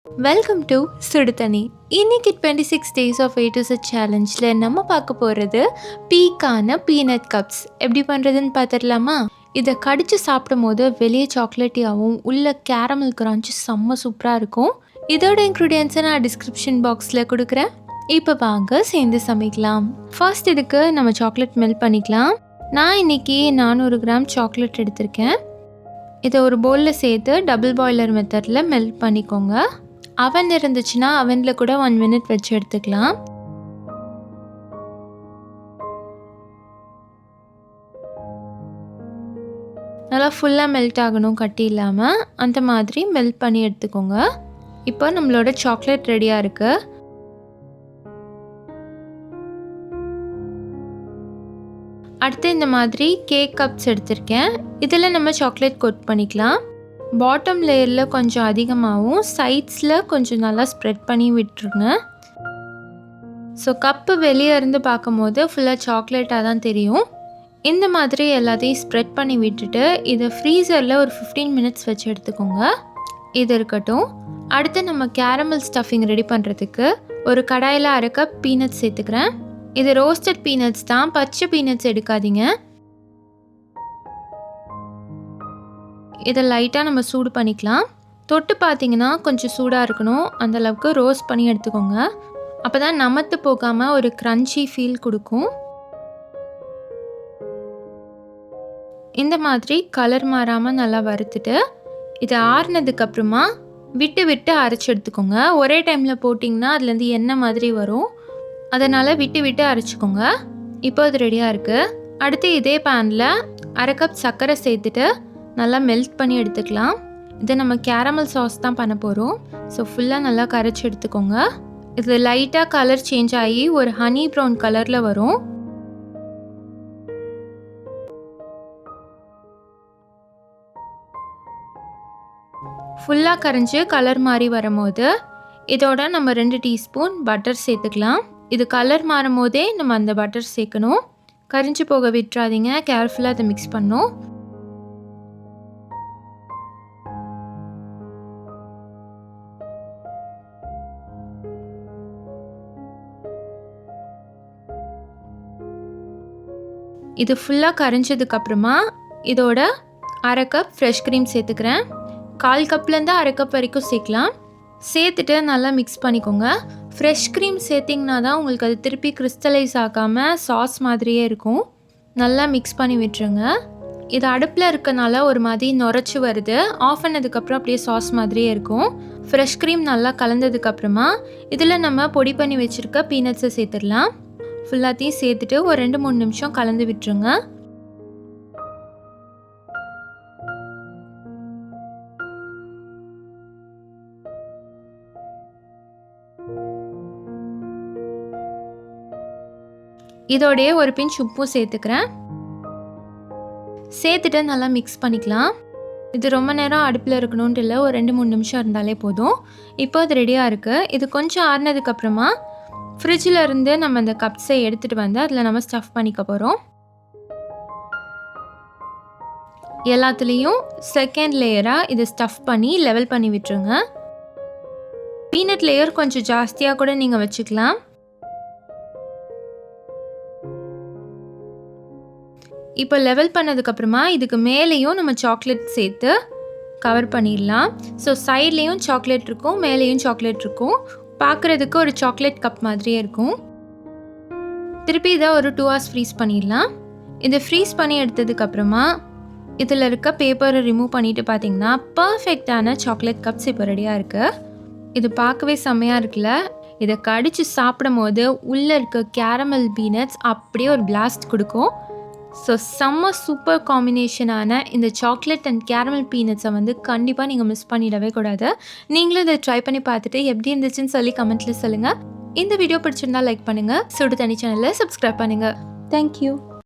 Welcome to சுடுதண்ணி. இன்னைக்கு 26 days of A to Z சேலஞ்சில் நம்ம பார்க்க போகிறது பீக்கான பீனட் கப்ஸ். எப்படி பண்ணுறதுன்னு பார்த்துடலாமா? இதை கடித்து சாப்பிடும் போது வெளியே சாக்லேட்டியாகவும் உள்ள கேரமல் கிரான்ச்சு செம்ம சூப்பராக இருக்கும். இதோட இன்க்ரீடியன்ஸை நான் டிஸ்கிரிப்ஷன் பாக்ஸில் கொடுக்குறேன். இப்போ வாங்க சேர்ந்து சமைக்கலாம். ஃபர்ஸ்ட் இதுக்கு நம்ம சாக்லேட் மெல்ட் பண்ணிக்கலாம். நான் இன்னைக்கு 400 கிராம் சாக்லேட் எடுத்திருக்கேன். இதை ஒரு பவுலில் சேர்த்து டபுள் பாய்லர் மெத்தடில் மெல்ட் பண்ணிக்கோங்க. அவன் இருந்துச்சுன்னா அவனில் கூட 1 மினிட் வச்சு எடுத்துக்கலாம். நல்லா ஃபுல்லாக மெல்ட் ஆகணும், கட்டி இல்லாமல். அந்த மாதிரி மெல்ட் பண்ணி எடுத்துக்கோங்க. இப்போ நம்மளோட சாக்லேட் ரெடியாக இருக்குது. அடுத்து இந்த மாதிரி கேக் கப்ஸ் எடுத்திருக்கேன். இதில் நம்ம சாக்லேட் கோட் பண்ணிக்கலாம். பாட்டம் லேயரில் கொஞ்சம் அதிகமாகவும் சைட்ஸில் கொஞ்சம் நல்லா ஸ்ப்ரெட் பண்ணி விட்டுருங்க. ஸோ கப்பு வெளியே இருந்து பார்க்கும்போது ஃபுல்லாக சாக்லேட்டாக தான் தெரியும். இந்த மாதிரி எல்லாத்தையும் ஸ்ப்ரெட் பண்ணி விட்டுட்டு இதை ஃப்ரீசரில் ஒரு 15 மினிட்ஸ் வச்சு எடுத்துக்கோங்க. இது இருக்கட்டும். அடுத்து நம்ம கேரமல் ஸ்டஃபிங் ரெடி பண்ணுறதுக்கு ஒரு கடாயில் 1/2 கப் பீனட்ஸ் சேர்த்துக்கிறேன். இது ரோஸ்டட் பீனட்ஸ் தான், பச்சை பீனட்ஸ் எடுக்காதீங்க. இதை லைட்டாக நம்ம சூடு பண்ணிக்கலாம். தொட்டு பார்த்தீங்கன்னா கொஞ்சம் சூடாக இருக்கணும், அந்தளவுக்கு ரோஸ்ட் பண்ணி எடுத்துக்கோங்க. அப்போ தான் நமத்து போகாமல் ஒரு க்ரன்ச்சி ஃபீல் கொடுக்கும். இந்த மாதிரி கலர் மாறாமல் நல்லா வறுத்துட்டு இதை ஆறுனதுக்கப்புறமா விட்டு விட்டு அரைச்சி எடுத்துக்கோங்க. ஒரே டைமில் போட்டிங்கன்னா அதுலேருந்து எண்ணெய் மாதிரி வரும், அதனால் விட்டு விட்டு அரைச்சிக்கோங்க. இப்போ அது ரெடியாக இருக்குது. அடுத்து இதே பேனில் 1/2 கப் சர்க்கரை சேர்த்துட்டு நல்லா மெல்ட் பண்ணி எடுத்துக்கலாம். இதை நம்ம கேரமல் சாஸ் தான் பண்ண போகிறோம். ஸோ ஃபுல்லாக நல்லா கரைச்சி எடுத்துக்கோங்க. இது லைட்டாக கலர் சேஞ்ச் ஆகி ஒரு ஹனி ப்ரௌன் கலரில் வரும். ஃபுல்லாக கரைஞ்சி கலர் மாறி வரும்போது இதோட நம்ம 2 டீஸ்பூன் பட்டர் சேர்த்துக்கலாம். இது கலர் மாறும் போதே நம்ம அந்த பட்டர் சேர்க்கணும். கரிஞ்சு போக விட்டுறாதீங்க, கேர்ஃபுல்லாக அதை மிக்ஸ் பண்ணணும். இது ஃபுல்லாக கரைஞ்சதுக்கப்புறமா இதோட 1/2 கப் ஃப்ரெஷ் க்ரீம் சேர்த்துக்கிறேன். 1/4 கப்லேருந்து 1/2 கப் வரைக்கும் சேர்க்கலாம். சேர்த்துட்டு நல்லா மிக்ஸ் பண்ணிக்கோங்க. ஃப்ரெஷ் க்ரீம் சேர்த்திங்கன்னா தான் உங்களுக்கு அது திருப்பி கிறிஸ்டலைஸ் ஆகாமல் சாஸ் மாதிரியே இருக்கும். நல்லா மிக்ஸ் பண்ணி விட்டுருங்க. இது அடுப்பில் இருக்கனால ஒரு மாதிரி நுரைச்சி வருது. ஆஃப் பண்ணதுக்கப்புறம் அப்படியே சாஸ் மாதிரியே இருக்கும். ஃப்ரெஷ் க்ரீம் நல்லா கலந்ததுக்கப்புறமா இதில் நம்ம பொடி பண்ணி வச்சுருக்க பீனட்ஸை சேர்த்துடலாம். ஃபுல்லாத்தையும் சேர்த்துட்டு ஒரு 2-3 நிமிஷம் கலந்து விட்டுருங்க. இதோடைய ஒரு பிஞ்ச் உப்பும் சேர்த்துக்கிறேன். சேர்த்துட்டு நல்லா மிக்ஸ் பண்ணிக்கலாம். இது ரொம்ப நேரம் அடுப்பில் இருக்கணும்னு இல்லை, ஒரு 2-3 நிமிஷம் இருந்தாலே போதும். இப்போ அது ரெடியாக இருக்குது. இது கொஞ்சம் ஆறுனதுக்கப்புறமா ஃப்ரிட்ஜில் இருந்து நம்ம இந்த கப்ஸை எடுத்துகிட்டு வந்து அதில் நம்ம ஸ்டஃப் பண்ணிக்க போகிறோம். எல்லாத்துலேயும் செகண்ட் லேயராக இதை ஸ்டஃப் பண்ணி லெவல் பண்ணி விட்டுருங்க. பீனட் லேயர் கொஞ்சம் ஜாஸ்தியாக கூட நீங்கள் வச்சுக்கலாம். இப்போ லெவல் பண்ணதுக்கப்புறமா இதுக்கு மேலேயும் நம்ம சாக்லேட் சேர்த்து கவர் பண்ணிடலாம். ஸோ சைட்லேயும் சாக்லேட் இருக்கும், மேலேயும் சாக்லேட் இருக்கும். பார்க்குறதுக்கு ஒரு சாக்லேட் கப் மாதிரியே இருக்கும். திருப்பி இதை ஒரு 2 hours ஃப்ரீஸ் பண்ணிடலாம். இதை ஃப்ரீஸ் பண்ணி எடுத்ததுக்கப்புறமா இதில் இருக்க பேப்பரை ரிமூவ் பண்ணிவிட்டு பார்த்தீங்கன்னா பர்ஃபெக்டான சாக்லேட் கப்ஸ் இப்போ ரெடியாக இருக்குது. இது பார்க்கவே செம்மையாக இருக்குல்ல? இதை கடித்து சாப்பிடும் போது உள்ளே இருக்க கேரமல் பீனட்ஸ் அப்படியே ஒரு பிளாஸ்ட் கொடுக்கும். ஸோ செம்ம சூப்பர் காம்பினேஷனான இந்த சாக்லேட் அண்ட் கேரமல் பீனட்ஸை வந்து கண்டிப்பாக நீங்கள் மிஸ் பண்ணிடவே கூடாது. நீங்களும் இதை ட்ரை பண்ணி பார்த்துட்டு எப்படி இருந்துச்சுன்னு சொல்லி கமெண்ட்டில் சொல்லுங்கள். இந்த வீடியோ பிடிச்சிருந்தா லைக் பண்ணுங்கள். சுடு தண்ணி சேனலை சப்ஸ்கிரைப் பண்ணுங்கள். தேங்க்யூ.